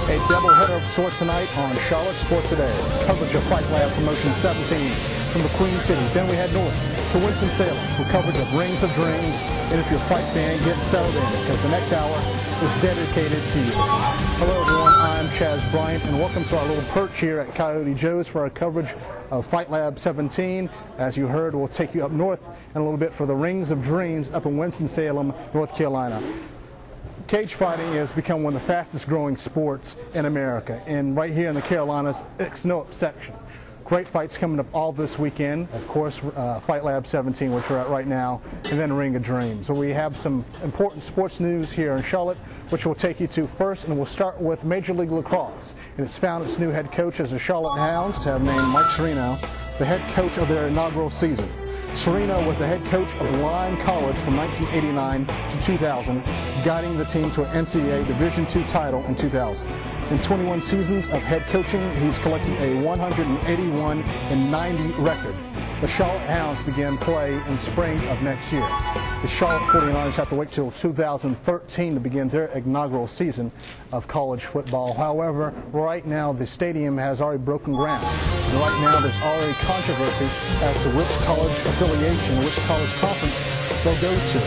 A doubleheader of sorts tonight on Charlotte Sports Today. Coverage of Fight Lab Promotion 17 from the Queen City. Then we head north to Winston-Salem for coverage of Rings of Dreams. And if you're a fight fan, get settled in because the next hour is dedicated to you. Hello everyone, I'm Chaz Bryant and welcome to our little perch here at Coyote Joe's for our coverage of Fight Lab 17. As you heard, we'll take you up north in a little bit for the Rings of Dreams up in Winston-Salem, North Carolina. Cage fighting has become one of the fastest growing sports in America, and right here in the Carolinas, it's no exception. Great fights coming up all this weekend. Of course, Fight Lab 17, which we're at right now, and then Ring of Dreams. So we have some important sports news here in Charlotte, which we'll take you to first, and we'll start with Major League Lacrosse. And it's found its new head coach as the Charlotte Hounds have named Mike Cirino the head coach of their inaugural season. Cirino was the head coach of Lyon College from 1989 to 2000, guiding the team to an NCAA Division II title in 2000. In 21 seasons of head coaching, he's collected a 181-90 record. The Charlotte Hounds begin play in spring of next year. The Charlotte 49ers have to wait till 2013 to begin their inaugural season of college football. However, right now the stadium has already broken ground. And right now there's already controversy as to which college affiliation, which college conference they'll go to.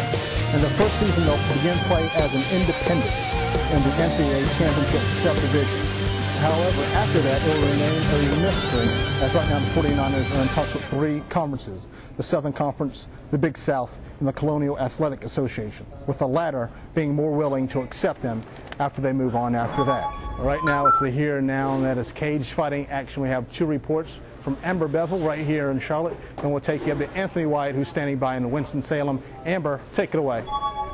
In the first season, they'll begin play as an independent in the NCAA Championship subdivision. However, after that, it will remain a mystery, as right now the 49ers are in touch with three conferences: the Southern Conference, the Big South, and the Colonial Athletic Association, with the latter being more willing to accept them after they move on after that. Right now, it's the here and now, and that is cage fighting action. We have two reports from Amber Bevel right here in Charlotte, and we'll take you up to Anthony Wyatt, who's standing by in Winston-Salem. Amber, take it away.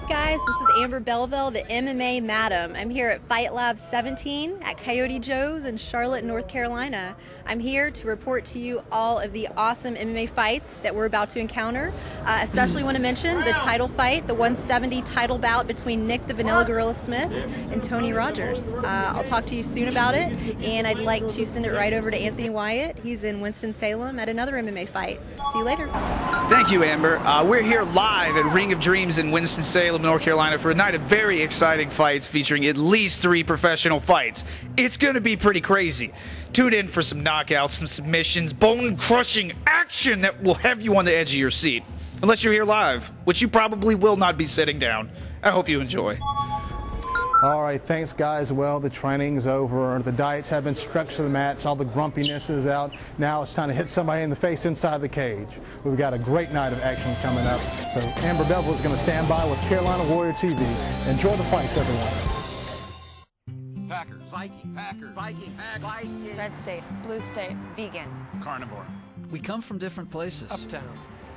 Guys, this is Amber Belleville, the MMA Madam. I'm here at Fight Lab 17 at Coyote Joe's in Charlotte, North Carolina. I'm here to report to you all of the awesome MMA fights that we're about to encounter. Especially want to mention the title fight, the 170 title bout between Nick the Vanilla Gorilla Smith and Tony Rogers. I'll talk to you soon about it, and I'd like to send it right over to Anthony Wyatt. He's in Winston-Salem at another MMA fight. See you later. Thank you, Amber. We're here live at Ring of Dreams in Winston-Salem, North Carolina for a night of very exciting fights featuring at least 3 professional fights. It's going to be pretty crazy. Tune in for some knockouts, some submissions, bone-crushing action that will have you on the edge of your seat. Unless you're here live, which you probably will not be sitting down. I hope you enjoy. All right, thanks guys. Well, the training's over. The diets have been stretched to the match. All the grumpiness is out. Now it's time to hit somebody in the face inside the cage. We've got a great night of action coming up. So Amber Bevel is going to stand by with Carolina Warrior TV. Enjoy the fights, everyone. Packers. Viking. Packers. Viking. Viking. Red state, blue state, vegan. Carnivore. We come from different places. Uptown.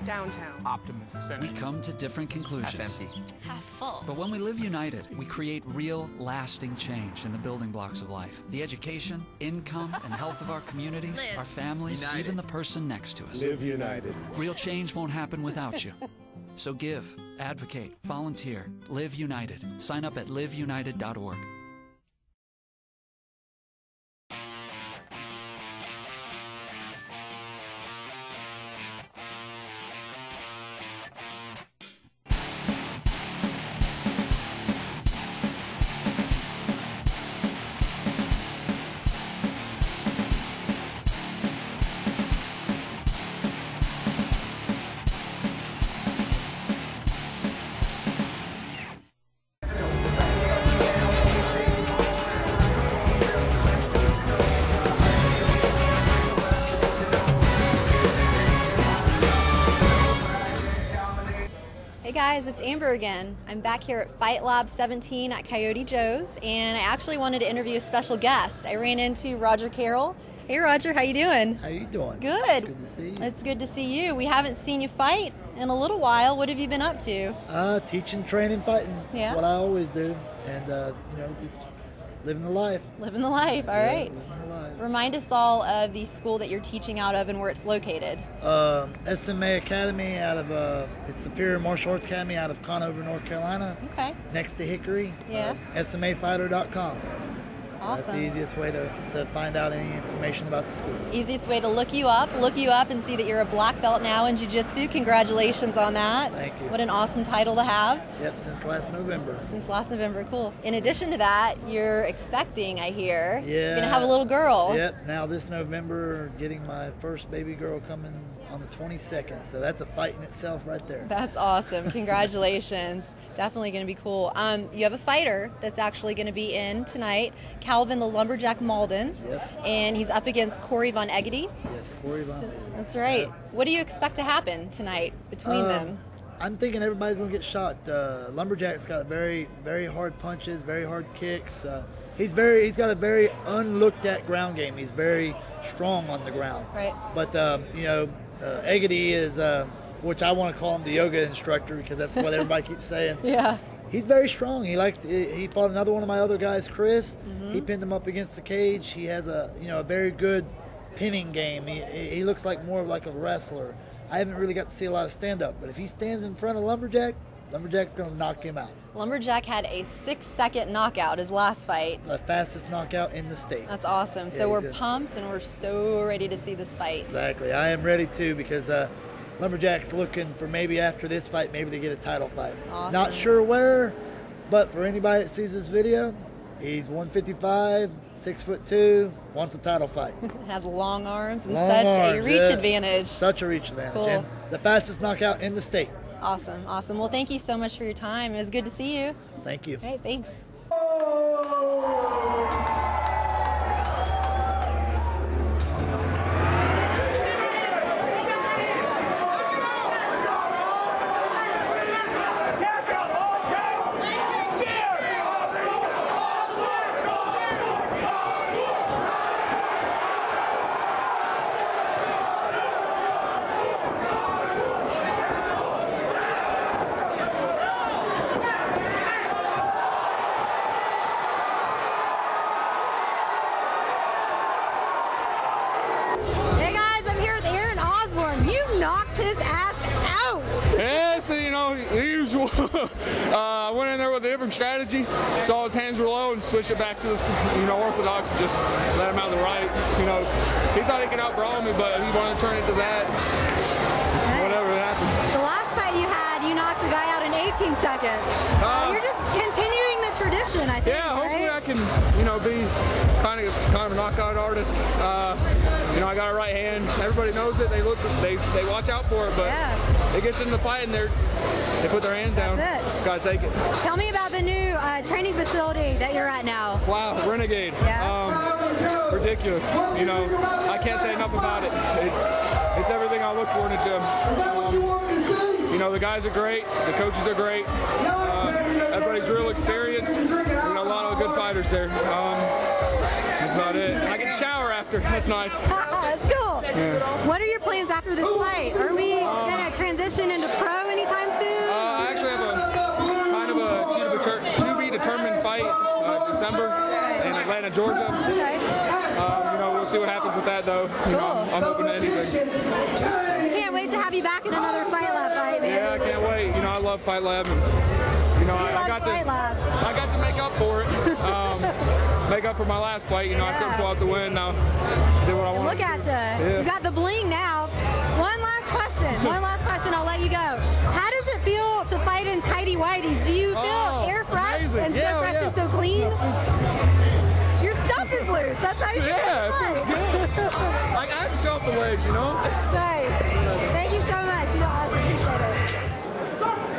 Downtown. Optimist. We come to different conclusions. Half empty. Half full. But when we live united, we create real, lasting change in the building blocks of life. The education, income, and health of our communities, Live. our families, United. even the person next to us. Live united. Real change won't happen without you. So give, advocate, volunteer, live united. Sign up at liveunited.org. Hey guys, it's Amber again. I'm back here at Fight Lab 17 at Coyote Joe's, and I actually wanted to interview a special guest. I ran into Roger Carroll. Hey Roger, how you doing? How you doing? Good. Good to see you. It's good to see you. We haven't seen you fight in a little while. What have you been up to? Teaching, training, fighting. Yeah. That's what I always do. And, just living the life. Living the life, all right. Living the life. Remind us all of the school that you're teaching out of and where it's located. SMA Academy out of, it's Superior Martial Arts Academy out of Conover, North Carolina. Okay. Next to Hickory. Yeah. SMAfighter.com. So that's the Awesome. easiest way to find out any information about the school. Easiest way to look you up and see that you're a black belt now in jiu-jitsu. Congratulations on that. Thank you. What an awesome title to have. Yep, since last November. Since last November, cool. In addition to that, you're expecting, I hear. Yeah. You're gonna have a little girl. Yep, now this November, getting my first baby girl coming on the 22nd. So that's a fight in itself right there. That's awesome. Congratulations. Definitely going to be cool. You have a fighter that's actually going to be in tonight, Calvin the Lumberjack Malden. Yep. And he's up against Corey Von Eggedy. Yes, Corey Von. That's right. What do you expect to happen tonight between them? I'm thinking everybody's gonna get shot. Lumberjack's got very, very hard punches, very hard kicks. He's got a very unlooked at ground game. He's very strong on the ground. Right. But Eggedy is, which I want to call him the yoga instructor because that's what everybody keeps saying. Yeah. He's very strong. He fought another one of my other guys, Chris. Mm-hmm. He pinned him up against the cage. He has a very good pinning game. He looks like more of like a wrestler. I haven't really got to see a lot of stand up, but if he stands in front of Lumberjack's going to knock him out. Lumberjack had a 6-second knockout his last fight. The fastest knockout in the state. That's awesome. Yeah, So we're he's a- pumped and we're so ready to see this fight. Exactly. I am ready too because Lumberjack's looking for maybe after this fight, maybe to get a title fight. Awesome. Not sure where, but for anybody that sees this video, he's 155, 6'2", wants a title fight. It has long arms and Long such arms, a reach yeah. advantage. Such a reach advantage. Cool. And the fastest knockout in the state. Awesome. Well, thank you so much for your time. It was good to see you. Thank you. Hey, thanks. Hey guys, I'm here with Aaron Osborne. You knocked his ass out. Yeah, so the usual. I went in there with a different strategy. Saw his hands were low and switched it back to the orthodox. And just let him out to the right. He thought he could outbrawl me, but he wanted to turn it to that. Whatever happened. The last fight you had, you knocked a guy out in 18 seconds. So you're just continuing the tradition, I think. Yeah, hopefully right? I can, be kind of a knockout artist. I got a right hand. Everybody knows it. They watch out for it, but it gets in the fight and they put their hands down. That's it. Gotta take it. Tell me about the new training facility that you're at now. Wow, Renegade. Yeah. Ridiculous. I can't say enough about it. It's everything I look for in a gym. The guys are great. The coaches are great. Everybody's real experienced. A lot of good fighters there. That's about it. And I get to shower after. That's nice. That's cool. Yeah. What are your plans after this fight? Are we going to transition into pro anytime soon? I actually have a kind of a to be determined fight December in Atlanta, Georgia. Okay. We'll see what happens with that though. I'm open to anything. Can't wait to have you back in another Fight Lab fight, man. Yeah, I can't wait. I love Fight Lab, and I got Fight Lab. to make up for it. Make up for my last fight. I couldn't pull out the win. Now did what I wanted. Look at you. Yeah. You got the bling now. One last question. I'll let you go. How does it feel to fight in tighty whities? Do you feel air fresh amazing. and so Yeah, fresh yeah. and so clean? Your stuff is loose. That's how you feel. Yeah, it feels good. I have to show off the legs, Nice. Thank you so much. You're awesome. Appreciate it.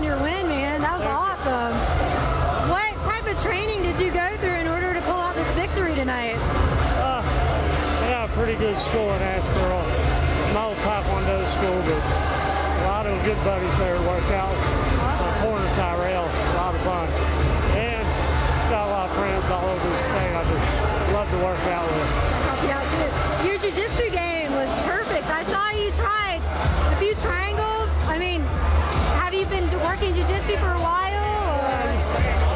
on your win, man. That was awesome. What type of training did you go through in order to pull out this victory tonight? They got a pretty good school in Asheboro. My old Taekwondo school, but a lot of good buddies there work out. Corner Tyrell, a lot of fun. And got a lot of friends all over the state I just love to work out with. Help you out too. Your jiu-jitsu game was perfect. I saw you tried a few triangles. I mean, have you been working jiu-jitsu for a while? Or?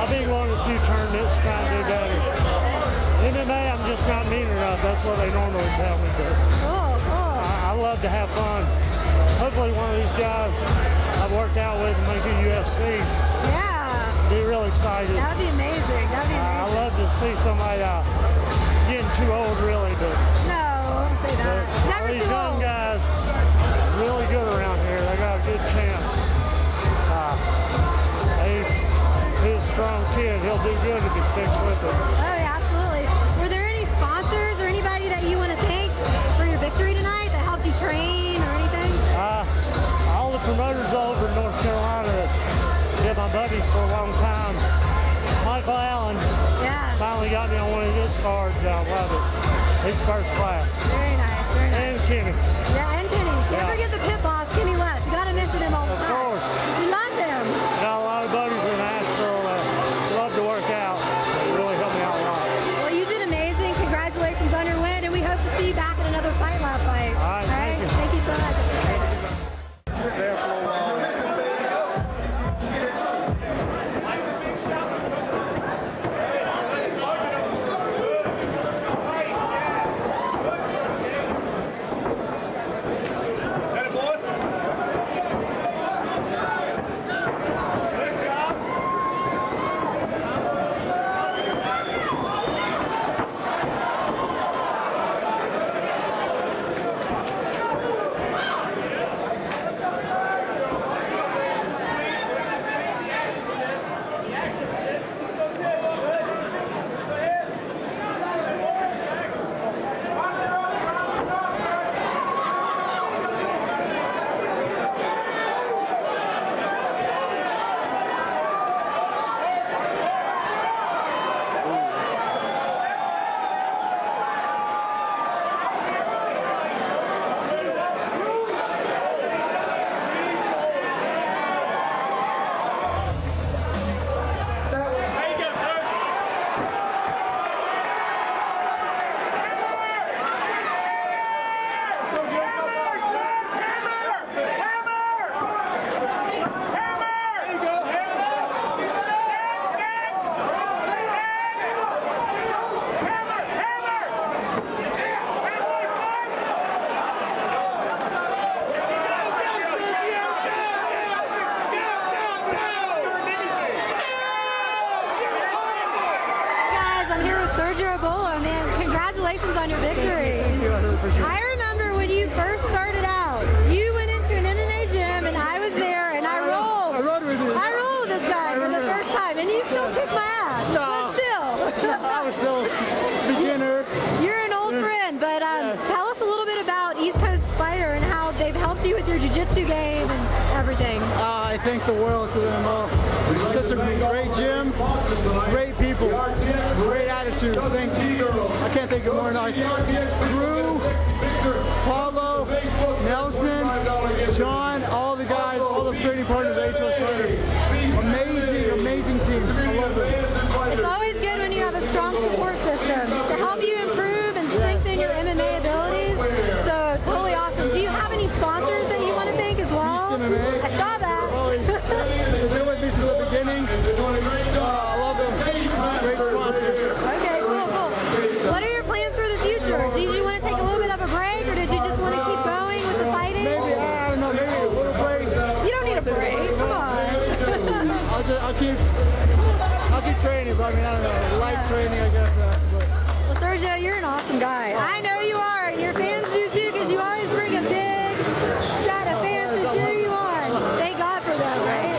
I've been going to a few tournaments trying to do better. MMA, I'm just not mean enough. That's what they normally tell me. But Cool. I love to have fun. Hopefully one of these guys I've worked out with and make a UFC. Yeah. Be real excited. That'd be amazing. I love to see somebody getting too old, really, but No, I won't say that. Never these too young old. guys really good around here. They got a good chance. He's a strong kid. He'll do good if he sticks with it. Oh, yeah, absolutely. Were there any sponsors or anybody that you want to thank for your victory tonight that helped you train or anything? All the promoters all over North Carolina that been my buddies for a long time. Michael Allen finally got me on one of his cards. I love it. He's first class. Very nice, very nice. And Kenny. Yeah, and Kenny. Can't forget the pit boss, Kenny West. You got to mention him all the time. Of course. We love him. Got a lot of buddies in Asheville that love to work out. They really helped me out a lot. Well, you did amazing. Congratulations on your win, and we hope to see you back at another Fight Lab fight. All right, thank you. Thank you so much. Sit there for a while. Congratulations on your victory. I remember when you first started out, you went into an MMA gym and I was there and I rolled. I rode with you. I rolled with this guy for the first time and you still kicked my ass. No. But still. I was still beginner. You're an old friend, but tell us a little bit about East Coast Fighter and how they've helped you with your jiu-jitsu game and everything. I thank the world to them all. Such a great gym, great people, great attitude. Thank you. I can't thank you more than I can. Drew, Paulo, Nelson, John, all the guys, all the training partners of East Coast Fighter. Amazing, amazing team. I love it. It's always good when you have a strong support system to help you improve and strengthen your MMA abilities. So totally awesome. Do you have any sponsors that you want to thank as well? I saw that. They've been with me since the beginning. I love them. Great sponsors. Okay, cool. What are your plans for the future? Did you want to take a little bit of a break, or did you just want to keep going with the fighting? Maybe, I don't know, maybe a little break. You don't need a break. Come on. I'll keep training, but I mean, I don't know, light training, I guess. Well, Sergio, you're an awesome guy. I know you are, and your fans do too, because you always bring a big set of fans to cheer you on. Thank God for them, right?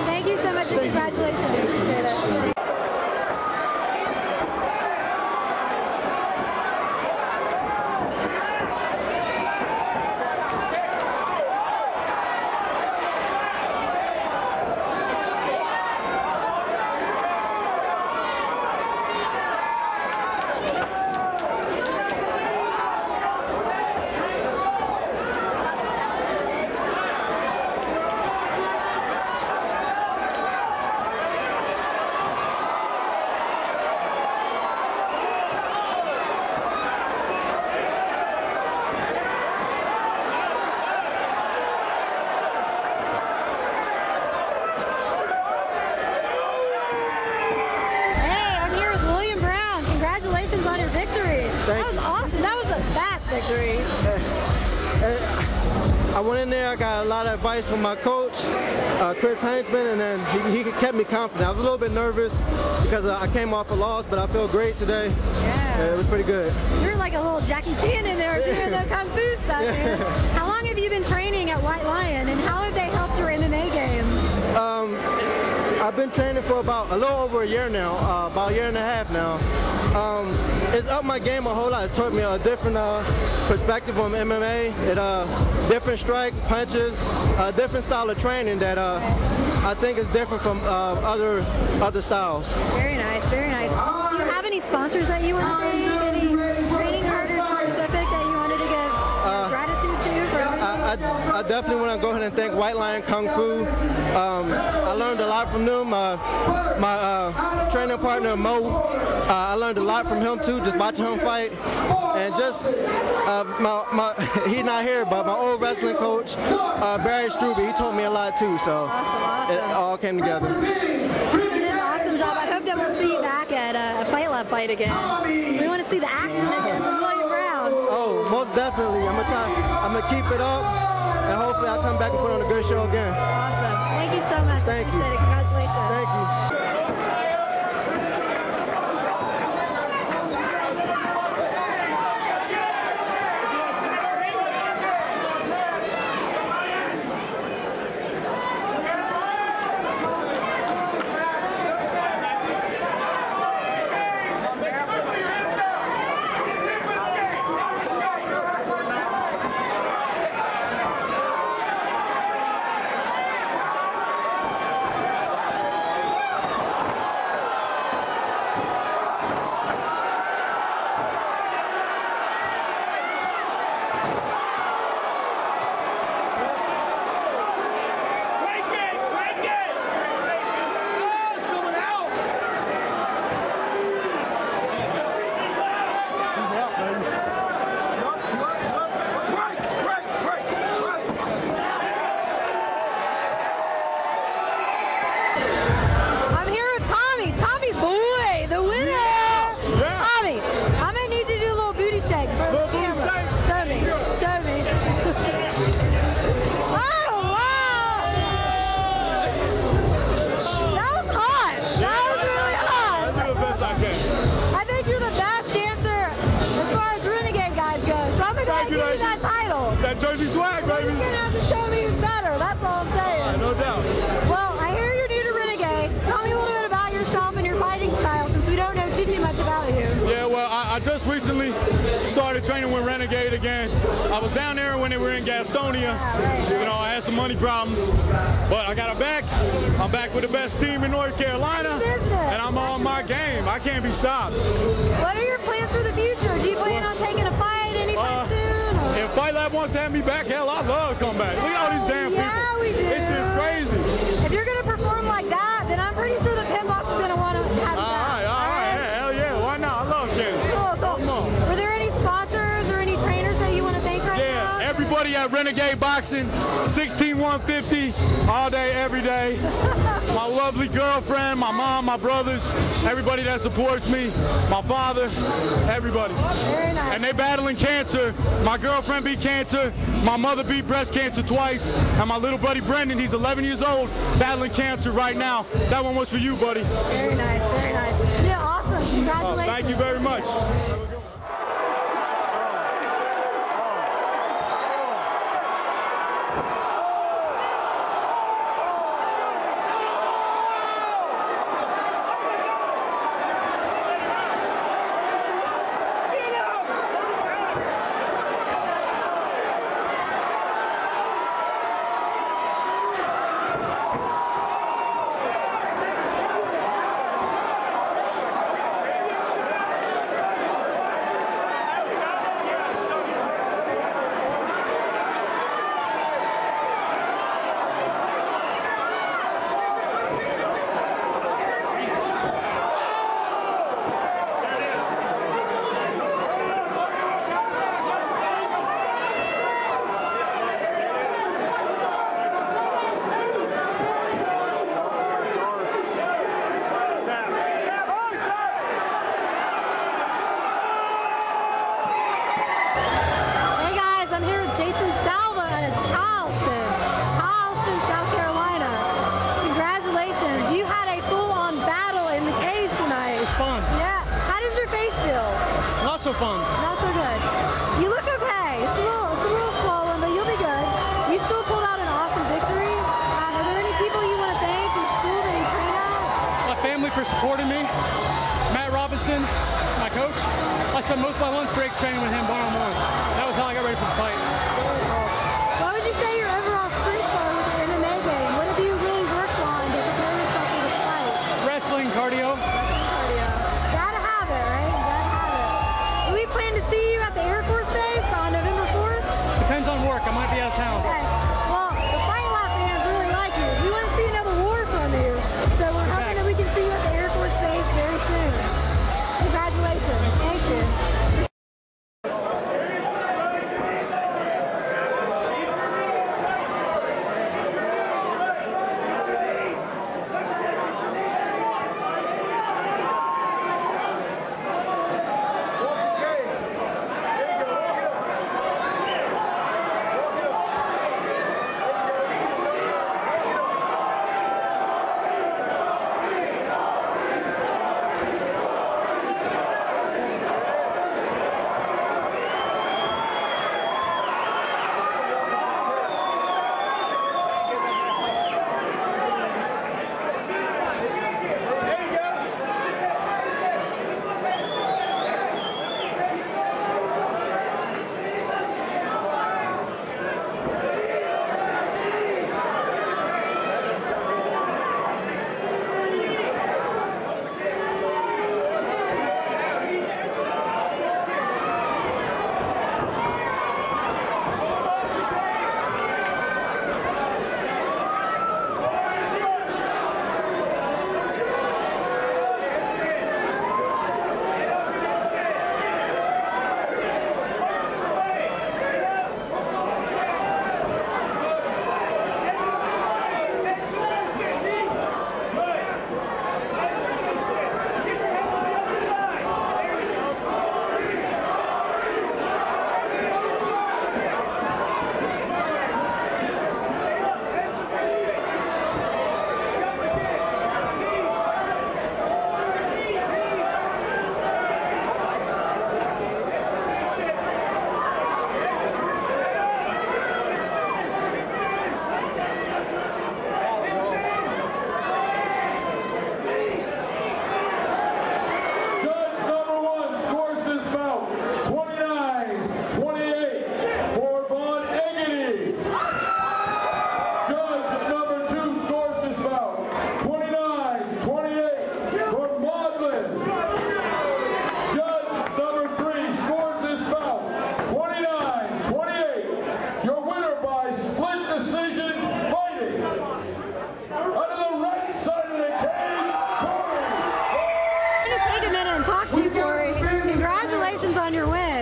Thank you so much, and congratulations. Appreciate it. That was awesome. That was a fast victory. I went in there, I got a lot of advice from my coach, Chris Hainsman, and then he kept me confident. I was a little bit nervous because I came off a loss, but I feel great today. Yeah. It was pretty good. You're like a little Jackie Chan in there doing the Kung Fu stuff, man. How long have you been training at White Lion, and how have they helped your MMA game? I've been training for about a little over a year now, about a year and a half now. It's upped my game a whole lot. It's taught me a different perspective on MMA. Different strikes, punches, different style of training that I think is different from other styles. Very nice, very nice. Do you have any sponsors that you want to thank? Any training partners specific that you wanted to give gratitude to? I definitely want to go ahead and thank White Lion Kung Fu. I learned a lot from them. My training partner Mo, I learned a lot from him too, just watching him fight. And just he's not here, but my old wrestling coach Barry Struby, he taught me a lot too. So awesome. It all came together. You did an awesome job. I hope that we'll see you back at a Fight Lab fight again. We want to see the action again from William Brown. Oh, most definitely. I'm gonna keep it up, and hopefully I'll come back and put on a good show again. Awesome. Thank you so much. Thank you. Appreciate it. Congratulations. Thank you. I'm here with Tommy. Tommy boy, the winner. Yeah. Tommy, I'm gonna need you to do a little booty shake for the camera. Show me. Show me. Oh wow! That was hot. That was really hot. I do the best I can. I think you're the best dancer as far as Renegade guys go. So I'm gonna give you that title. That Jersey swag, baby. You're gonna have to show me who's better. That's all I'm saying. No doubt. Well, I hear you're new to Renegade. Tell me a little bit about yourself and your fighting style, since we don't know too much about you. Yeah, well, I just recently started training with Renegade again. I was down there when they were in Gastonia. You know, I had some money problems, but I got it back. I'm back with the best team in North Carolina, and I'm on my game. I can't be stopped. What are your plans for the future? Do you plan on taking a fight anytime soon? Or? If Fight Lab wants to have me back, hell, I'd love to come back. Look at all these damn people. Yeah, we do. This shit's crazy. If you're going to perform like that, then I'm pretty sure the pin boss is going to want to have you back. All right. Yeah, hell yeah. Why not? I love Kenny. Cool. Were there any sponsors or any trainers that you want to thank right now? Yeah, everybody at Renegade Boxing, 16150, all day, every day. My lovely girlfriend, my mom, my brothers, everybody that supports me, my father, everybody. Very nice. And they battling cancer. My girlfriend beat cancer, my mother beat breast cancer twice, and my little buddy Brendan, he's 11 years old, battling cancer right now. That one was for you, buddy. Very nice, very nice. Yeah, awesome. Congratulations. Thank you very much. Jason Salva out of Charleston, South Carolina. Congratulations. You had a full-on battle in the cage tonight. It's fun. Yeah. How does your face feel? Not so fun. Not so good. You look okay. It's a little swollen, but you'll be good. You still pulled out an awesome victory. Are there any people you want to thank in school that you train at? My family for supporting me. Matt Robinson, my coach. I spent most of my lunch breaks training with him one-on-one. That was how I got ready for the fight. What would you say your overall strengths are with the MMA game? What have you really worked on to prepare yourself for this fight? Wrestling, cardio. Gotta have it, right? Gotta have it. Do we plan to see you at the Air Force Base on November 4th? Depends on work. I might be out of town. Okay. Well, the Fight Lab fans really like you. We want to see another war from you. So we're hoping that we can see you at the Air Force Base very soon. Congratulations. Thank you.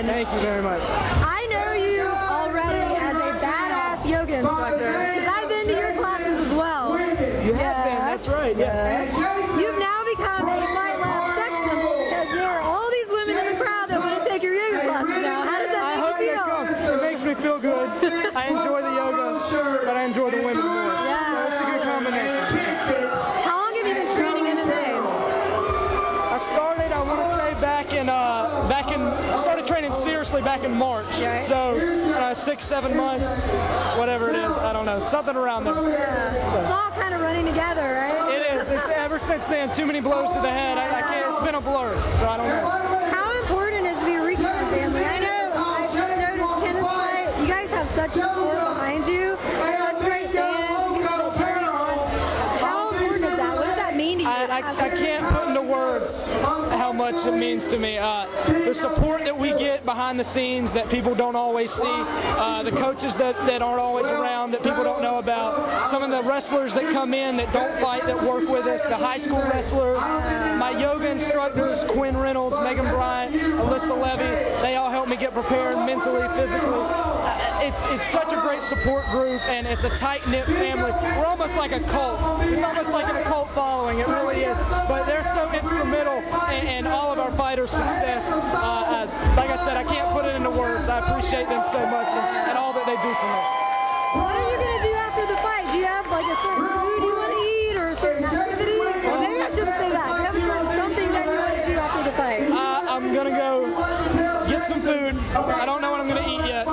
Thank you very much. I know you already as a badass yoga instructor because I've been to your classes as well. You have been, that's right. Yes. You've now become a Fight Lab sex symbol because there are all these women in the crowd that want to take your yoga classes now. How does that make you feel? It makes me feel good. I enjoy the yoga, but I enjoy the women more. Yeah. So it's a good combination. How long have you been training MMA? I started, I want to say, I started training seriously back in March. Right. So 6-7 months, whatever it is, I don't know, something around there. Yeah. So. It's all kind of running together, right? It is. It's, ever since then, too many blows to the head. I can't. It's been a blur, so I don't know. How important is the Eureka family? I know I just noticed Kenneth's fight. You guys have such support behind you. Such great fans. You guys cheer you on. How important is that? What does that mean to you? I can't put into words how much it means to me. The support that we get behind the scenes that people don't always see, the coaches that aren't always around that people don't know about, some of the wrestlers that come in that don't fight that work with us, the high school wrestlers, my yoga instructors, Quinn Reynolds, Megan Bryant, Alyssa Levy, they all help me get prepared mentally, physically. It's such a great support group, and it's a tight-knit family. We're almost like a cult. It's almost like a cult following. It really is. But they're so instrumental in all of our fighters' success. Like I said, I can't put it into words. I appreciate appreciate them so much and all that they do for me. What are you going to do after the fight? Do you have like a certain food you want to eat or a certain activity? Or maybe I shouldn't say that. Do you have something that you want to do after the fight? I'm going to go get some food. I don't know what I'm going to eat yet,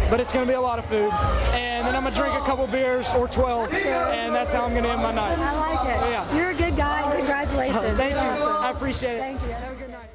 but it's going to be a lot of food. And then I'm going to drink a couple beers or 12, and that's how I'm going to end my night. I like it. Yeah. You're a good guy. Congratulations. Thank you. Awesome. I appreciate it. Thank you. Have a good night.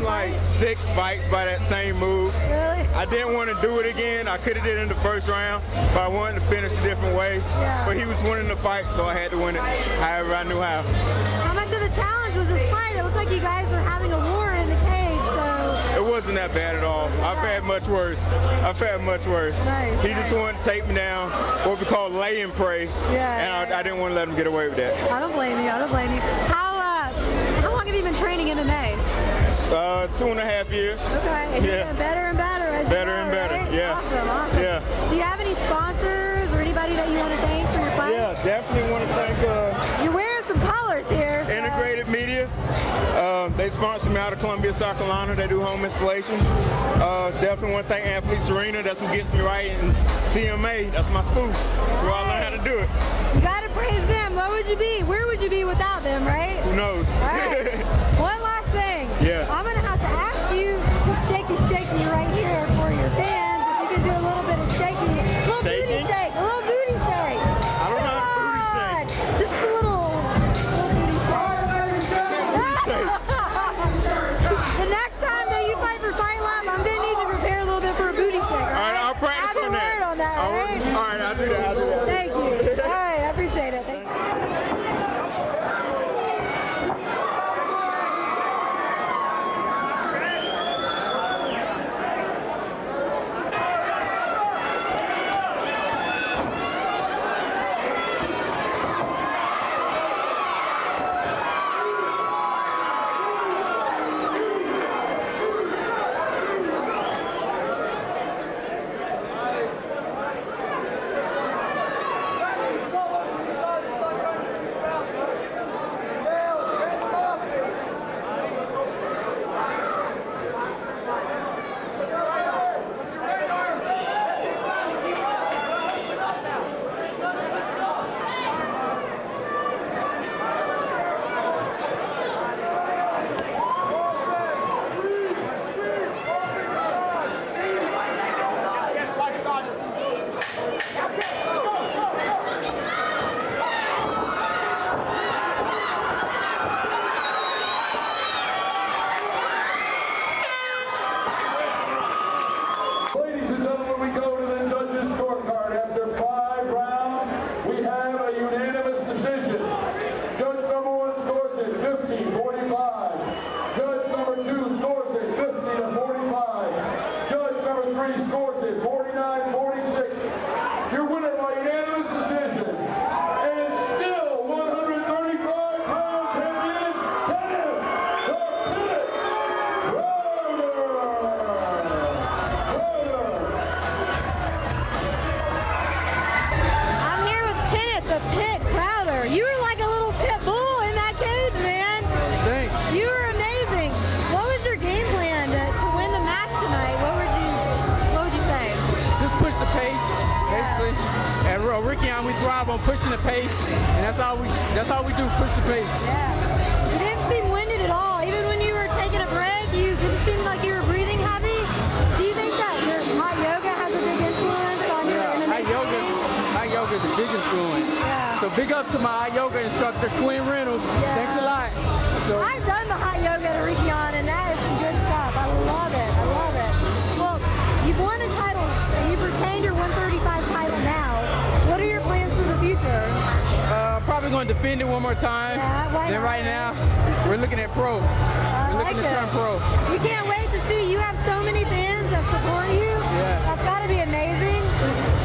Like 6 fights by that same move. Really? I didn't want to do it again. I could have did it in the first round, but I wanted to finish a different way. Yeah. But he was winning the fight, so I had to win it however I knew how. How much of a challenge was this fight? It looked like you guys were having a war in the cage, so... It wasn't that bad at all. I've had much worse. Nice, He just wanted to take me down, what we call lay and pray, and I didn't want to let him get away with that. I don't blame you. How long have you been training MMA? 2.5 years. Okay, and you're getting better and better as better you go, and better, right? yeah. Awesome. Yeah. Do you have any sponsors or anybody that you want to thank for your fight? Yeah, definitely want to thank You're wearing some colors here. So. Integrated Media. They sponsor me out of Columbia, South Carolina. They do home installations. Definitely want to thank Athletes Arena. That's who gets me right. And CMA, that's my school. That's where I learned how to do it. You got to praise them. What would you be? Where would you be without them, right? Who knows? All right. One last thing. Yeah. I'm going to have to ask you to shake me right here for your fans. If you can do a little bit of shaking. A little booty shake. A little booty shake. I don't know how to booty shake. Just a little booty shake. The next time that you fight for Fight Lab, I'm going to need you to prepare a little bit for a booty shake. All right, I'll practice on that. On that, right? All right, I'll do that. Thank you. All right, I appreciate it. Thank you. Rickion, we thrive on pushing the pace, and that's all we do, push the pace. Yeah. You didn't seem winded at all. Even when you were taking a break, you didn't seem like you were breathing heavy. Do you think that your hot yoga has a big influence on your MMA? Hot yoga is a big influence. Yeah. So big up to my hot yoga instructor, Quinn Reynolds. Yeah. Thanks a lot. So, I've done the hot yoga at Rickion, and that is some good stuff. I love it. I love it. Well, you've won a title, and you've retained your 135 title now. What are your plans for the future? probably going to defend it one more time. Yeah, why then not? right now, we're looking at pro. We're looking to turn pro. You can't wait to see. You have so many fans that support you. Yeah. That's got to be amazing.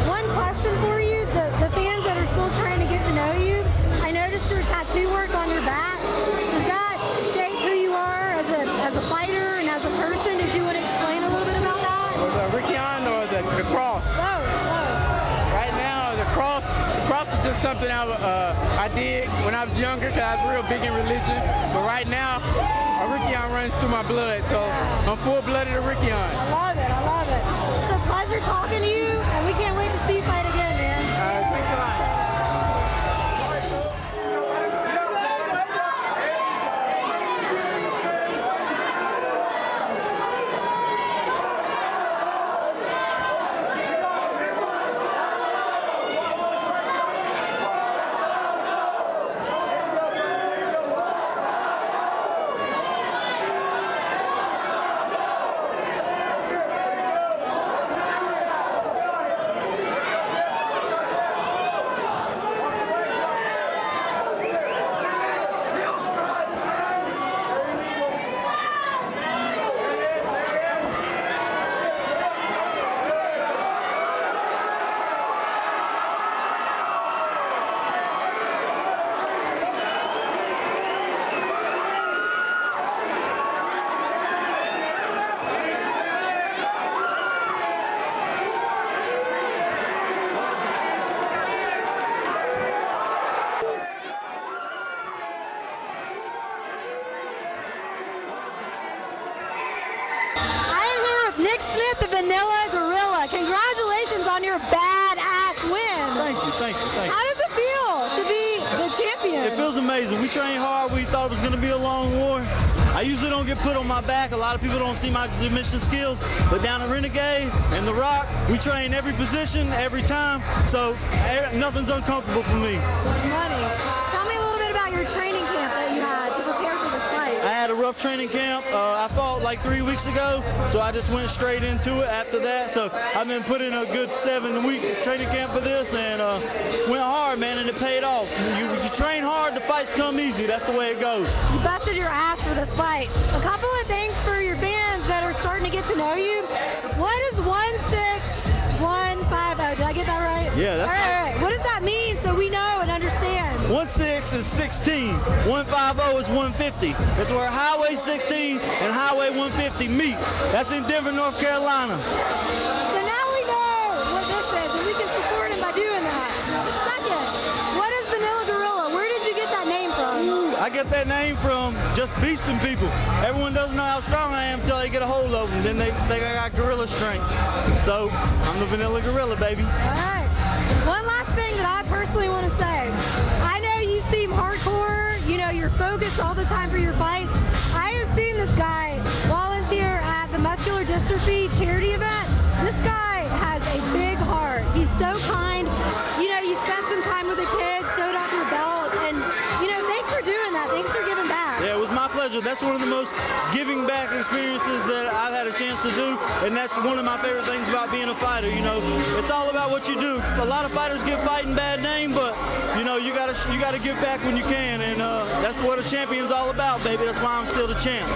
One question for you, the fans that are still trying to get to know you, I noticed your tattoo work on your back. Does that shape who you are as a fighter and as a person? Did you want to explain a little bit about that? Or the Rickion or the cross? Both. Right now, the cross is just something I did when I was younger because I was real big in religion. But right now, a Rickion runs through my blood, so I'm full-blooded a Rickion. I love it. I love it. It's a pleasure talking to you, and we can't wait to see you fight again, man. Thanks a lot. Nick Smith, the Vanilla Gorilla. Congratulations on your badass win. Thank you, thank you, thank you. How does it feel to be the champion? It feels amazing. We trained hard. We thought it was going to be a long war. I usually don't get put on my back. A lot of people don't see my submission skills. But down at Renegade and The Rock, we train every position, every time. So nothing's uncomfortable for me. Money. Tell me a little bit about your training camp that you had to prepare for this fight. I had a rough training camp. I fought like 3 weeks ago, so I just went straight into it after that. So I've been putting a good 7-week training camp for this, and went hard, man, and it paid off. You train hard, the fights come easy. That's the way it goes. You busted your ass for this fight. A couple of things for your fans that are starting to get to know you. What is 16150? Did I get that right? Yeah, that's all right. What does that mean so we know and understand? 16 is 16. 150 is 150. That's where Highway 16 and Highway 150 meet. That's in Denver, North Carolina. So now we know what this is, and we can support him by doing that. Second, what is Vanilla Gorilla? Where did you get that name from? I get that name from just beasting people. Everyone doesn't know how strong I am until they get a hold of them. Then they think I got gorilla strength. So I'm the Vanilla Gorilla, baby. All right. One last thing that I personally want to say. I know you seem hardcore. You know, you're focused all the time for your fights. I have seen this guy volunteer at the Muscular Dystrophy charity event. This guy has a big heart. He's so kind. You know, you spent some time with the kids, showed off your belt, and, you know, thanks for doing that. Thanks for giving back. Yeah, it was my pleasure. That's one of the most giving back experiences that I've had a chance to do, and that's one of my favorite things about being a fighter. You know, it's all about what you do. A lot of fighters give fighting bad name, but you know, you gotta give back when you can, and that's what a champion's all about, baby. That's why I'm still the champ.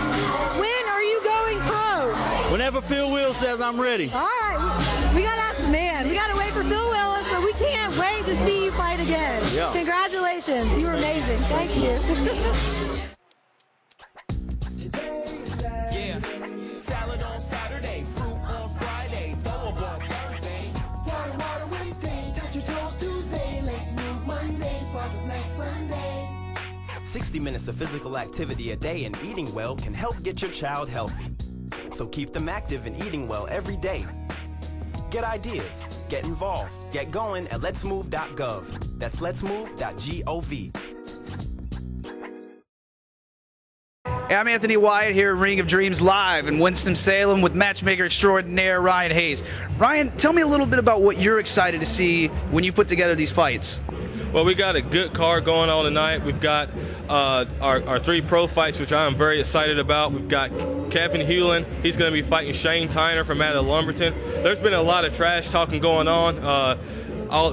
When are you going pro? Whenever Phil Wills says I'm ready. All right, we gotta ask the man. We gotta wait for Phil Willis, but we can't wait to see you fight again. Yeah. Congratulations, you were amazing. Thank you. Yeah, salad on Saturday, fruit on Friday, throw a ball Thursday. Water Wednesday, touch your toes Tuesday, let's move Monday, swap us next Sunday. 60 minutes of physical activity a day and eating well can help get your child healthy. So keep them active and eating well every day. Get ideas, get get involved. Get going at letsmove.gov. That's letsmove.gov. Hey, I'm Anthony Wyatt here at Ring of Dreams Live in Winston-Salem with matchmaker extraordinaire Ryan Hayes. Ryan, tell me a little bit about what you're excited to see when you put together these fights. Well, we got a good card going on tonight. We've got our 3 pro fights, which I'm very excited about. We've got Kevin Hewlin. He's going to be fighting Shane Tyner from out of Lumberton. There's been a lot of trash talking going on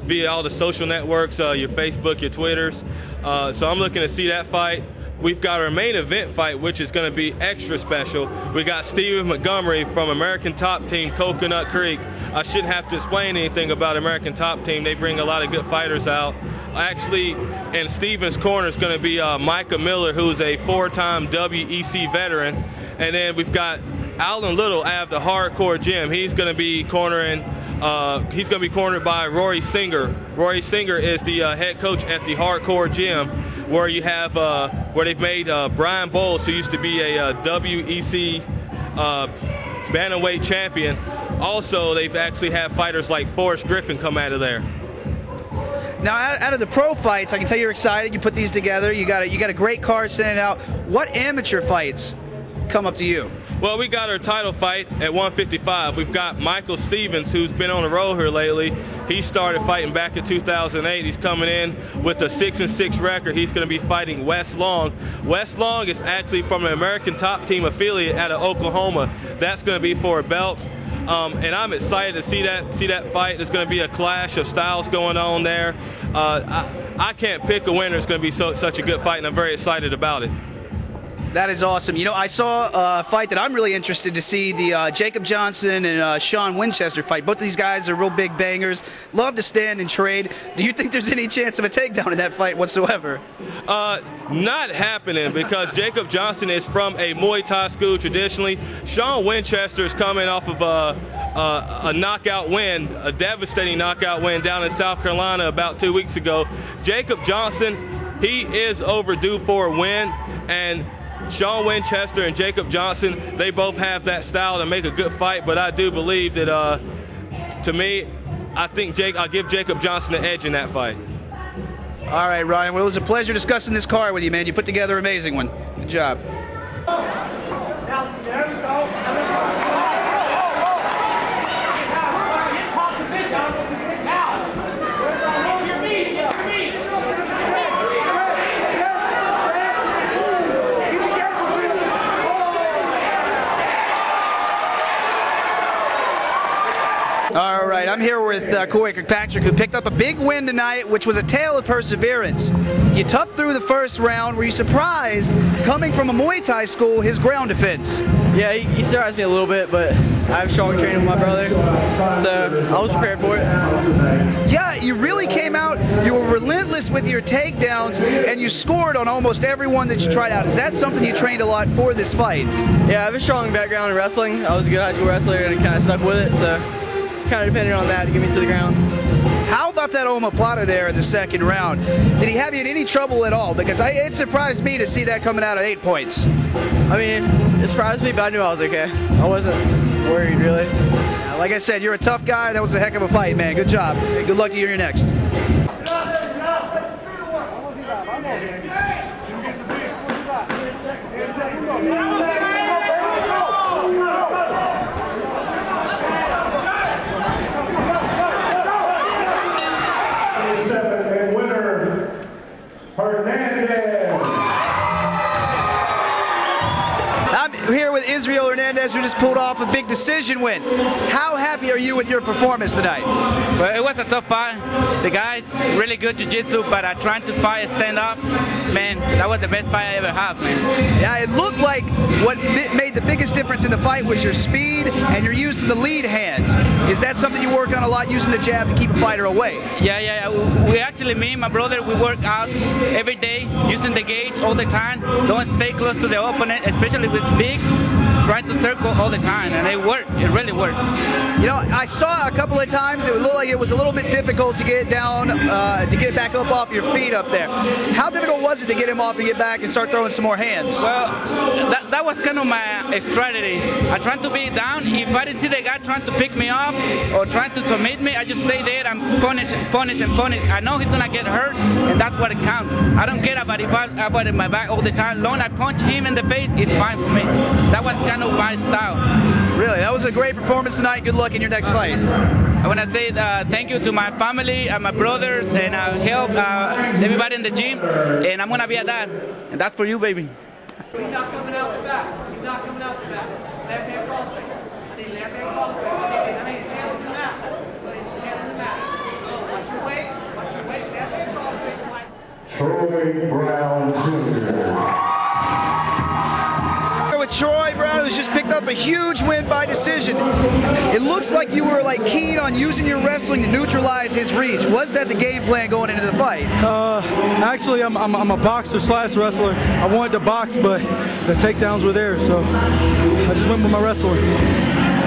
via all the social networks, your Facebook, your Twitters. So I'm looking to see that fight. We've got our main event fight, which is going to be extra special. We got Stephen Montgomery from American Top Team, Coconut Creek. I shouldn't have to explain anything about American Top Team. They bring a lot of good fighters out. Actually, in Stephen's corner is going to be Micah Miller, who's a 4-time WEC veteran. And then we've got Alan Little out of the Hardcore Gym. He's going to be cornering. He's going to be cornered by Rory Singer. Rory Singer is the head coach at the Hardcore Gym, where you have where they've made Brian Bowles, who used to be a WEC bantamweight champion. Also, they've actually had fighters like Forrest Griffin come out of there. Now, out of the pro fights, I can tell you're excited. You put these together. You got a great card standing out. What amateur fights come up to you? Well, we got our title fight at 155. We've got Michael Stevens, who's been on the road here lately. He started fighting back in 2008. He's coming in with a 6-6 record. He's going to be fighting Wes Long. Wes Long is actually from an American Top Team affiliate out of Oklahoma. That's going to be for a belt. And I'm excited to see that fight. There's going to be a clash of styles going on there. I can't pick a winner. It's going to be such a good fight, and I'm very excited about it. That is awesome. You know, I saw a fight that I'm really interested to see, the Jacob Johnson and Sean Winchester fight. Both of these guys are real big bangers. Love to stand and trade. Do you think there's any chance of a takedown in that fight whatsoever? Not happening, because Jacob Johnson is from a Muay Thai school traditionally. Sean Winchester is coming off of a knockout win, a devastating knockout win down in South Carolina about 2 weeks ago. Jacob Johnson, he is overdue for a win, and Sean Winchester and Jacob Johnson, they both have that style to make a good fight, but I do believe that, to me, I think I'll give Jacob Johnson the edge in that fight. All right, Ryan. Well, it was a pleasure discussing this card with you, man. You put together an amazing one. Good job. All right, I'm here with Corey Kirkpatrick, who picked up a big win tonight, which was a tale of perseverance. You toughed through the first round. Were you surprised, coming from a Muay Thai school, his ground defense? Yeah, he surprised me a little bit, but I have strong training with my brother, so I was prepared for it. Yeah, you really came out, you were relentless with your takedowns, and you scored on almost everyone that you tried out. Is that something you trained a lot for this fight? Yeah, I have a strong background in wrestling. I was a good high school wrestler and kind of stuck with it, so kind of depended on that to get me to the ground. How about that omoplata there in the second round? Did he have you in any trouble at all? Because it surprised me to see that coming out at 8 points. I mean, it surprised me, but I knew I was okay. I wasn't worried, really. Yeah, like I said, you're a tough guy. That was a heck of a fight, man. Good job. Good luck to you in your next. I'm here with Israel Hernandez, who just pulled off a big decision win. How happy are you with your performance tonight? Well, it was a tough fight. The guys really good jiu-jitsu, but I tried to fight and stand up. Man, that was the best fight I ever had, man. Yeah, it looked like what made the biggest difference in the fight was your speed and your use of the lead hand. Is that something you work on a lot, using the jab to keep a fighter away? Yeah. We actually, me and my brother, we work out every day using the gauge all the time. Don't stay close to the opponent, especially if it's big. try to circle all the time, and it worked. It really worked. You know, I saw a couple of times it looked like it was a little bit difficult to get down, to get back up off your feet up there. How difficult was it to get him off and get back and start throwing some more hands? Well, that was kind of my strategy. I tried to be down. If I didn't see the guy trying to pick me up or trying to submit me, I just stay there and punish. I know he's gonna get hurt, and that's what it counts. I don't care about if I put in my back all the time. Long I punch him in the face, it's fine for me. That was kind of my style. Really, that was a great performance tonight. Good luck in your next fight. I want to say thank you to my family and my brothers, and help everybody in the gym, and I'm gonna be a dad, and that's for you, baby. He's not coming out the back. He's not coming out the back. Left hand crossface. I need left hand crossface. I need his hand on the mat. Put his hand on the mat. Watch your weight. Watch your weight. Left hand crossface. Right. Troy Brown Jr. With Troy Brown, who's just picked up a huge win by decision. It looks like you were like keen on using your wrestling to neutralize his reach. Was that the game plan going into the fight? Actually, I'm a boxer / wrestler. I wanted to box, but the takedowns were there, so I just went with my wrestling.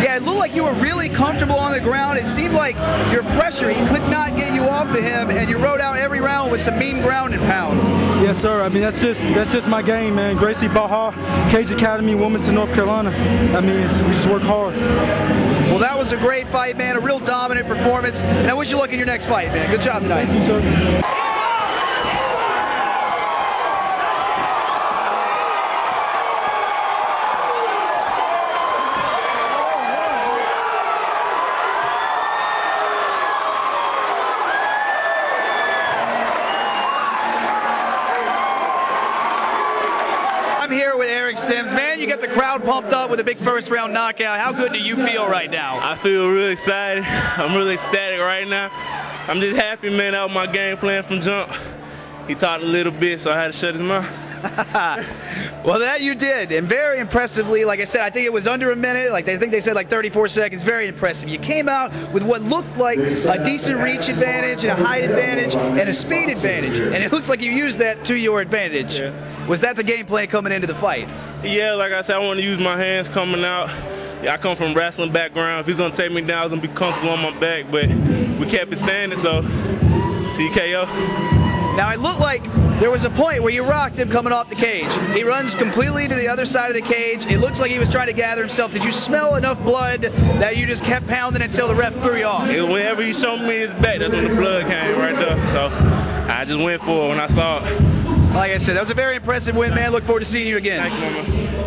Yeah, it looked like you were really comfortable on the ground. It seemed like your pressure, he could not get you off of him, and you rode out every round with some mean ground and pound. Yes, sir. I mean, that's just my game, man. Gracie Baja, Cage Academy, Wilmington, North Carolina. I mean, we just work hard. Well, that was a great fight, man. A real dominant performance, and I wish you luck in your next fight, man. Good job tonight. Thank you, sir. I'm here with Eric Sims. Man, you got the crowd pumped up with a big first round knockout. How good do you feel right now? I feel really excited. I'm really ecstatic right now. I'm just happy, man, that was my game plan from jump. He talked a little bit, so I had to shut his mouth. Well, that you did, and very impressively. Like I said, I think it was under a minute. Like I think they said like 34 seconds. Very impressive. You came out with what looked like a decent reach advantage and a height advantage and a speed advantage, and it looks like you used that to your advantage. Yeah. Was that the game plan coming into the fight? Yeah, like I said, I want to use my hands coming out. Yeah, I come from wrestling background. If he's gonna take me down, I was gonna be comfortable on my back, but we kept it standing, so TKO. Now, it looked like there was a point where you rocked him coming off the cage. He runs completely to the other side of the cage. It looks like he was trying to gather himself. Did you smell enough blood that you just kept pounding until the ref threw you off? Whenever he showed me his back, that's when the blood came right there. So I just went for it when I saw it. Like I said, that was a very impressive win, man. Look forward to seeing you again. Thank you, Mama.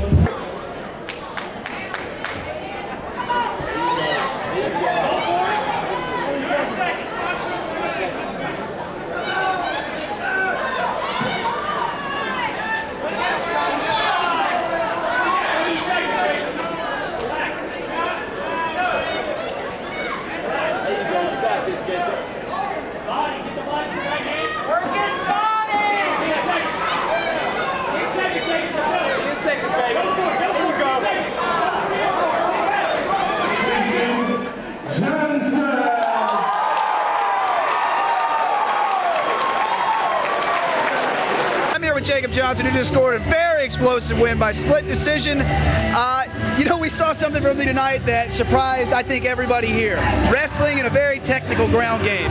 Jacob Johnson, who just scored a very explosive win by split decision. You know, we saw something from you tonight that surprised, I think, everybody here. Wrestling in a very technical ground game.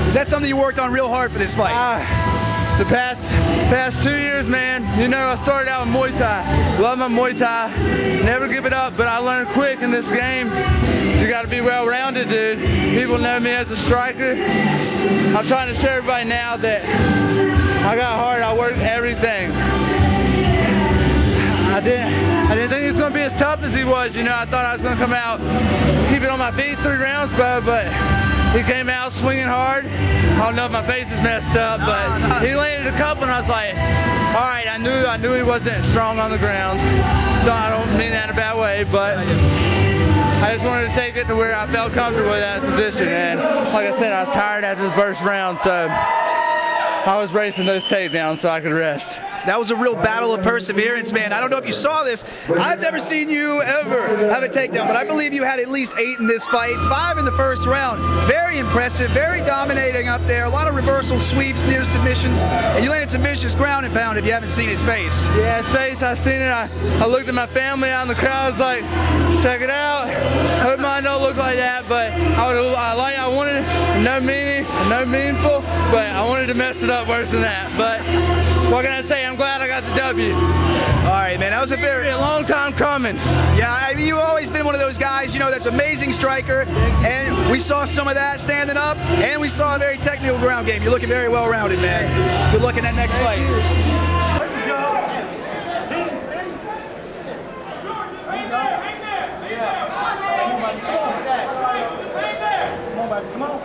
Is that something you worked on real hard for this fight? The past 2 years, man, you know, I started out with Muay Thai. Love my Muay Thai. Never give it up, but I learned quick in this game. You got to be well-rounded, dude. People know me as a striker. I'm trying to show everybody now that I got hard. I worked everything. I didn't think he was going to be as tough as he was. You know, I thought I was going to come out, keep it on my feet 3 rounds, but he came out swinging hard. I don't know if my face is messed up, but he landed a couple, and I was like, all right, I knew he wasn't strong on the ground. So I don't mean that in a bad way, but I just wanted to take it to where I felt comfortable in that position. And like I said, I was tired after the first round, so I was racing those takedowns so I could rest. That was a real battle of perseverance, man. I don't know if you saw this. I've never seen you ever have a takedown, but I believe you had at least 8 in this fight, 5 in the first round. Very impressive, very dominating up there. A lot of reversal sweeps, near submissions, and you landed some vicious ground and pound if you haven't seen his face. Yeah, his face, I seen it. I looked at my family out in the crowd. I was like, check it out. I hope mine don't look like that, but I wanted it, no meaning, no meaningful, but I wanted to mess it up worse than that. But what can I say? I'm glad I got the W. All right, man, that was a long time coming. Yeah, I mean, you've always been one of those guys, you know, that's an amazing striker, and we saw some of that standing up, and we saw a very technical ground game. You're looking very well-rounded, man. Good luck in that next fight. Come on.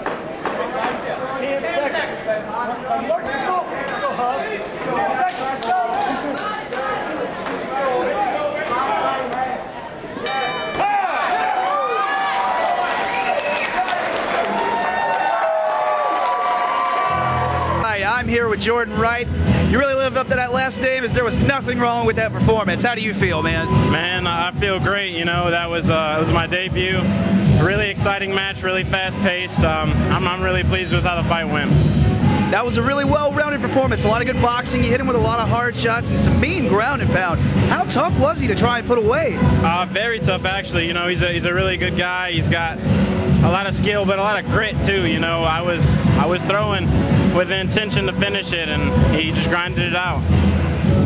10 seconds. Come on. Let's go, Hub. 10 seconds. Let's go. Hi, I'm here with Jordan Wright. You really lived up to that last name, as there was nothing wrong with that performance. How do you feel, man? Man, I feel great. You know, that was it was my debut. A really exciting match, really fast-paced. I'm really pleased with how the fight went. That was a really well-rounded performance. A lot of good boxing. You hit him with a lot of hard shots and some mean ground and pound. How tough was he to try and put away? Very tough, actually. You know, he's a really good guy. He's got a lot of skill, but a lot of grit too. You know, I was throwing with the intention to finish it, and he just grinded it out.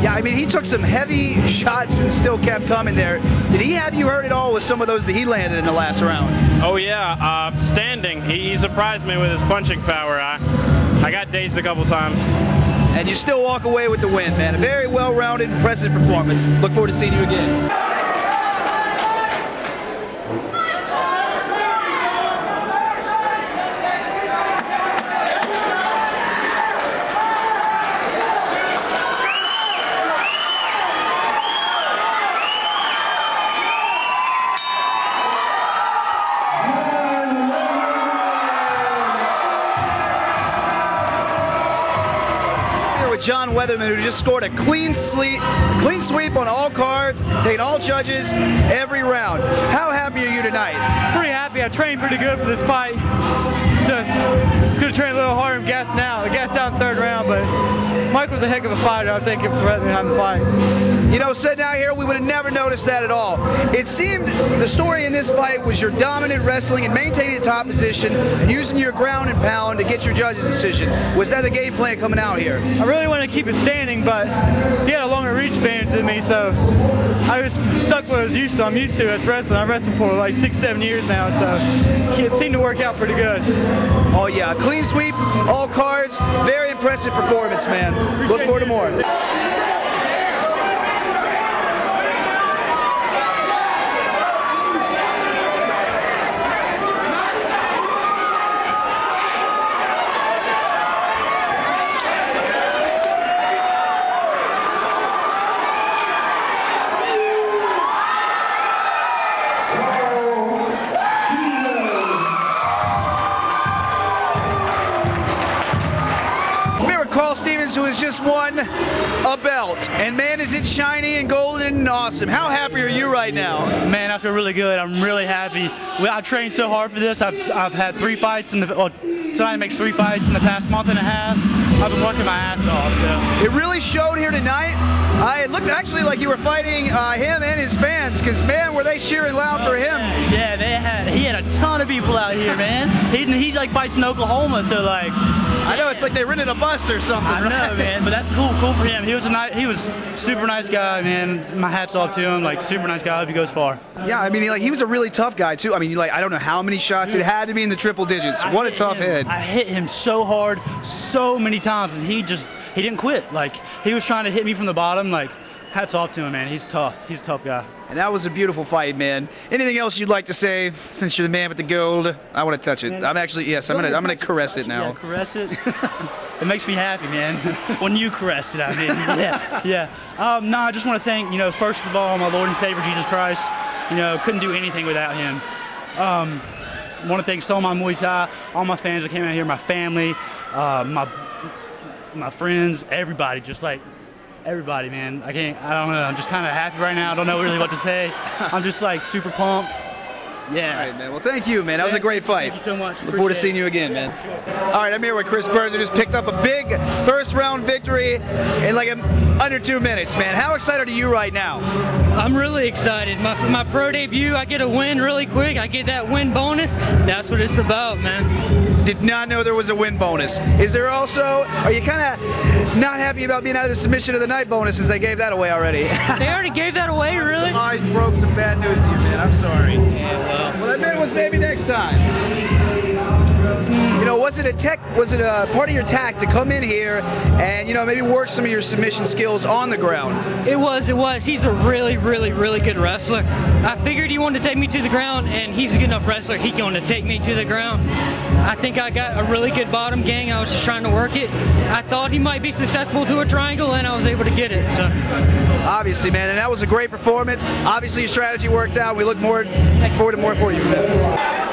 Yeah, I mean, he took some heavy shots and still kept coming there. Did he have you hurt at all with some of those that he landed in the last round? Oh yeah, standing. He surprised me with his punching power. I got dazed a couple times. And you still walk away with the win, man. A very well-rounded, impressive performance. Look forward to seeing you again. John Weatherman, who just scored a clean sweep on all cards, taking all judges every round. How happy are you tonight? Pretty happy. I trained pretty good for this fight. It's just could have trained a little harder and gassed out. I gassed out in the 3rd round, but Mike was a heck of a fighter. I think him threatening having the fight. You know, sitting out here, we would have never noticed that at all. It seemed the story in this fight was your dominant wrestling and maintaining the top position and using your ground and pound to get your judge's decision. Was that the game plan coming out here? I really wanted to keep it standing, but he had a longer reach advantage than me, so I was stuck with what I was used to. I'm used to as wrestling. I've wrestled for like 6-7 years now, so it seemed to work out pretty good. Oh yeah, clean sweep, all cards, very impressive performance, man. Look forward to more. Carl Stevens, who has just won a belt, and man, is it shiny and golden and awesome. How happy are you right now? Man, I feel really good. I'm really happy. I've trained so hard for this. I've had 3 fights in the tonight makes 3 fights in the past month and a half. I've been working my ass off. So it really showed here tonight. It looked actually like you were fighting him and his fans, because man, were they cheering loud for him. Yeah, he had a ton of people out here, man. He like fights in Oklahoma, so like. I know, it's like they rented a bus or something. I know, man, but that's cool for him. He was super nice guy, man. My hat's off to him, like super nice guy. I hope he goes far. Yeah, I mean, he was a really tough guy too. I mean, I don't know how many shots. It had to be in the triple digits. What a tough head. I hit him so hard, so many times, and he didn't quit. Like, he was trying to hit me from the bottom. Like, hats off to him, man. He's tough. He's a tough guy. And that was a beautiful fight, man. Anything else you'd like to say, since you're the man with the gold? I want to touch it. I'm gonna caress it now. Yeah, caress it. It makes me happy, man. When you caress it, I mean, yeah. No, I just want to thank, first of all, my Lord and Savior Jesus Christ. Couldn't do anything without him. I want to thank so my Muay Thai, all my fans that came out here, my family, my friends, everybody. Just like, everybody, man. I don't know. I'm just kind of happy right now. I don't know really what to say. I'm just like super pumped. Yeah. All right, man. Well, thank you, man. That was a great fight. Thank you so much. Look forward to seeing you again, man. All right, I'm here with Chris Burns, who just picked up a big first-round victory in like under 2 minutes, man. How excited are you right now? I'm really excited. My pro debut, I get a win really quick. I get that win bonus. That's what it's about, man. Did not know there was a win bonus. Is there also, are you kind of not happy about being out of the submission of the night bonus since they gave that away already? They already gave that away, really? I broke some bad news to you, man. I'm sorry. Yeah, well, I bet it was maybe next time. You know, was it a part of your tack to come in here and, you know, maybe work some of your submission skills on the ground? It was. He's a really good wrestler. I figured he wanted to take me to the ground, and he's a good enough wrestler. He's going to take me to the ground. I think I got a really good bottom gang. I was just trying to work it. I thought he might be susceptible to a triangle, and I was able to get it. So, obviously, man, and that was a great performance. Obviously, your strategy worked out. We look forward to more for you from that.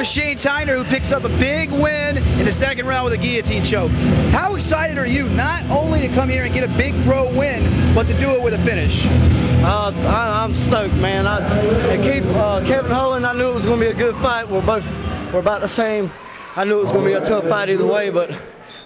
Shane Tyner, who picks up a big win in the second round with a guillotine choke. How excited are you not only to come here and get a big pro win, but to do it with a finish? I'm stoked, man. Kevin Holland, I knew it was going to be a good fight. We're about the same. I knew it was going to be a tough fight either way, but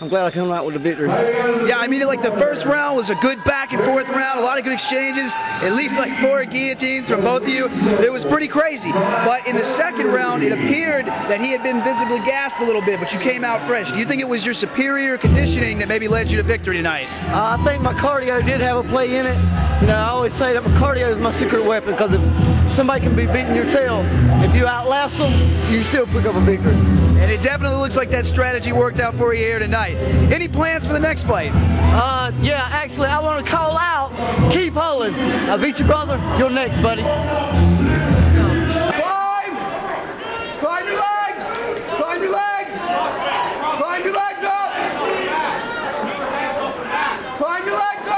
I'm glad I came out with a victory. Yeah, I mean, like the first round was a good back and forth round, a lot of good exchanges, at least like 4 guillotines from both of you. It was pretty crazy. But in the second round, it appeared that he had been visibly gassed a little bit, but you came out fresh. Do you think it was your superior conditioning that maybe led you to victory tonight? I think my cardio did have a play in it. You know, I always say that my cardio is my secret weapon, because if somebody can be beating your tail, if you outlast them, you still pick up a victory. And it definitely looks like that strategy worked out for you here tonight. Any plans for the next fight? Yeah, actually, I want to call out Keith Holland. I beat your brother. You're next, buddy. Climb your legs! Climb your legs! Climb your legs up! Climb your legs up!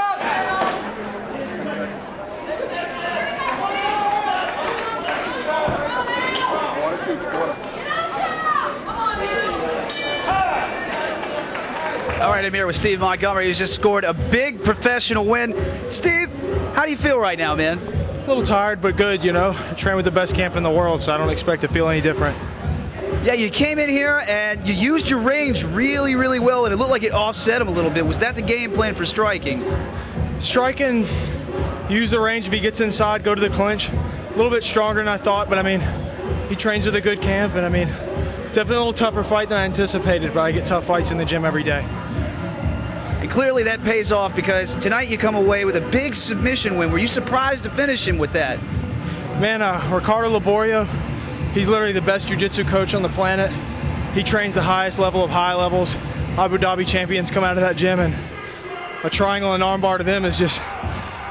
All right, I'm here with Steve Montgomery, who's just scored a big professional win. Steve, how do you feel right now, man? A little tired, but good, you know. I train with the best camp in the world, so I don't expect to feel any different. Yeah, you came in here and you used your range really well, and it looked like it offset him a little bit. Was that the game plan for striking? Striking, use the range if he gets inside, go to the clinch. A little bit stronger than I thought, but I mean, he trains with a good camp, and I mean, definitely a little tougher fight than I anticipated, but I get tough fights in the gym every day. And clearly that pays off, because tonight you come away with a big submission win. Were you surprised to finish him with that? Man, Ricardo Laborio, he's literally the best jiu-jitsu coach on the planet. He trains the highest level of high levels. Abu Dhabi champions come out of that gym, and a triangle and armbar to them is just,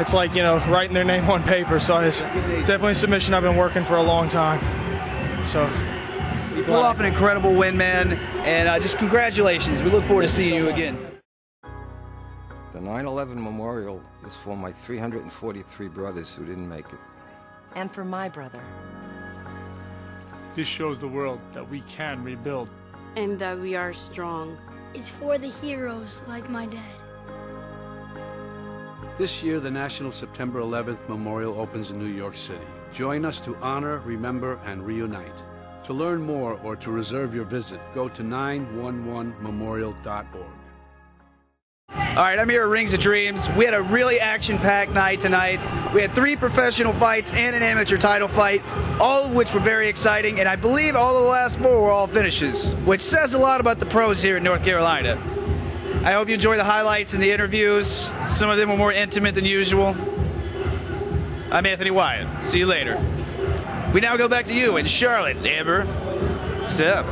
it's like, you know, writing their name on paper. So it's definitely a submission I've been working for a long time. So you pull off an incredible win, man, and just congratulations. We look forward to seeing you again. The 9/11 memorial is for my 343 brothers who didn't make it. And for my brother. This shows the world that we can rebuild. And that we are strong. It's for the heroes like my dad. This year, the National September 11th Memorial opens in New York City. Join us to honor, remember, and reunite. To learn more or to reserve your visit, go to 911memorial.org. All right, I'm here at Rings of Dreams. We had a really action-packed night tonight. We had 3 professional fights and an amateur title fight, all of which were very exciting, and I believe all of the last 4 were all finishes, which says a lot about the pros here in North Carolina. I hope you enjoy the highlights and the interviews. Some of them were more intimate than usual. I'm Anthony Wyatt. See you later. We now go back to you in Charlotte, Amber. What's up?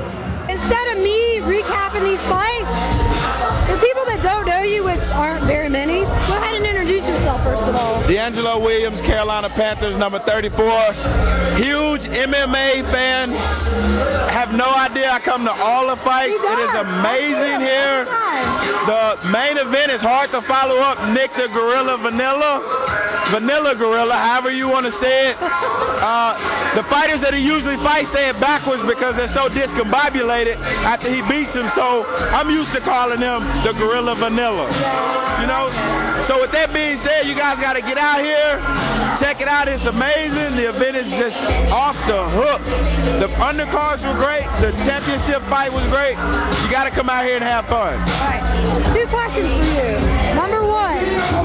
Instead of me recapping these fights, for people that don't know you, which aren't very many, go ahead and introduce yourself. D'Angelo Williams, Carolina Panthers, number 34. Huge MMA fan. Have no idea. I come to all the fights. It is amazing here. The main event is hard to follow up. Nick the Gorilla Vanilla. Vanilla Gorilla, however you want to say it. The fighters that he usually fights say it backwards because they're so discombobulated after he beats him. So I'm used to calling him the Gorilla Vanilla. You know? So with that being said, you guys got to get out here. Check it out. It's amazing. The event is just off the hook. The undercards were great. The championship fight was great. You got to come out here and have fun. All right. 2 questions for you. Number 1,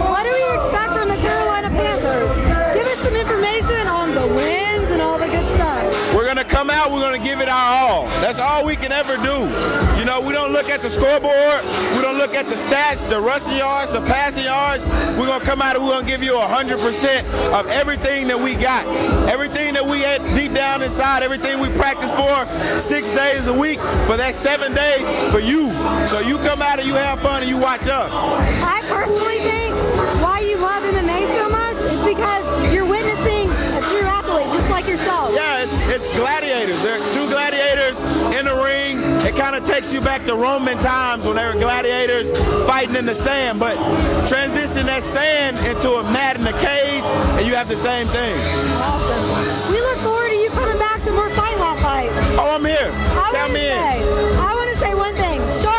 what do we expect from the Carolina Panthers? Give us some information on the wins and all the good stuff. We're going to come out, we're going to give it our all. That's all we can ever do. You know, we don't look at the scoreboard. We don't look at the stats, the rushing yards, the passing yards. We're going to come out and we're going to give you 100% of everything that we got. Everything that we had deep down inside, everything we practice for 6 days a week, for that 7th day for you. So you come out and you have fun and you watch us. I personally think why you love MMA so much is because you're witnessing a true athlete just like yourself. Yeah, it's gladiators. There are 2 gladiators in the ring. It kind of takes you back to Roman times when they were gladiators fighting in the sand. But transition that sand into a mat in a cage, and you have the same thing. Awesome. We look forward to you coming back to more Fight Laugh fights. Oh, I'm here. Count me in. I want to say one thing. Charlotte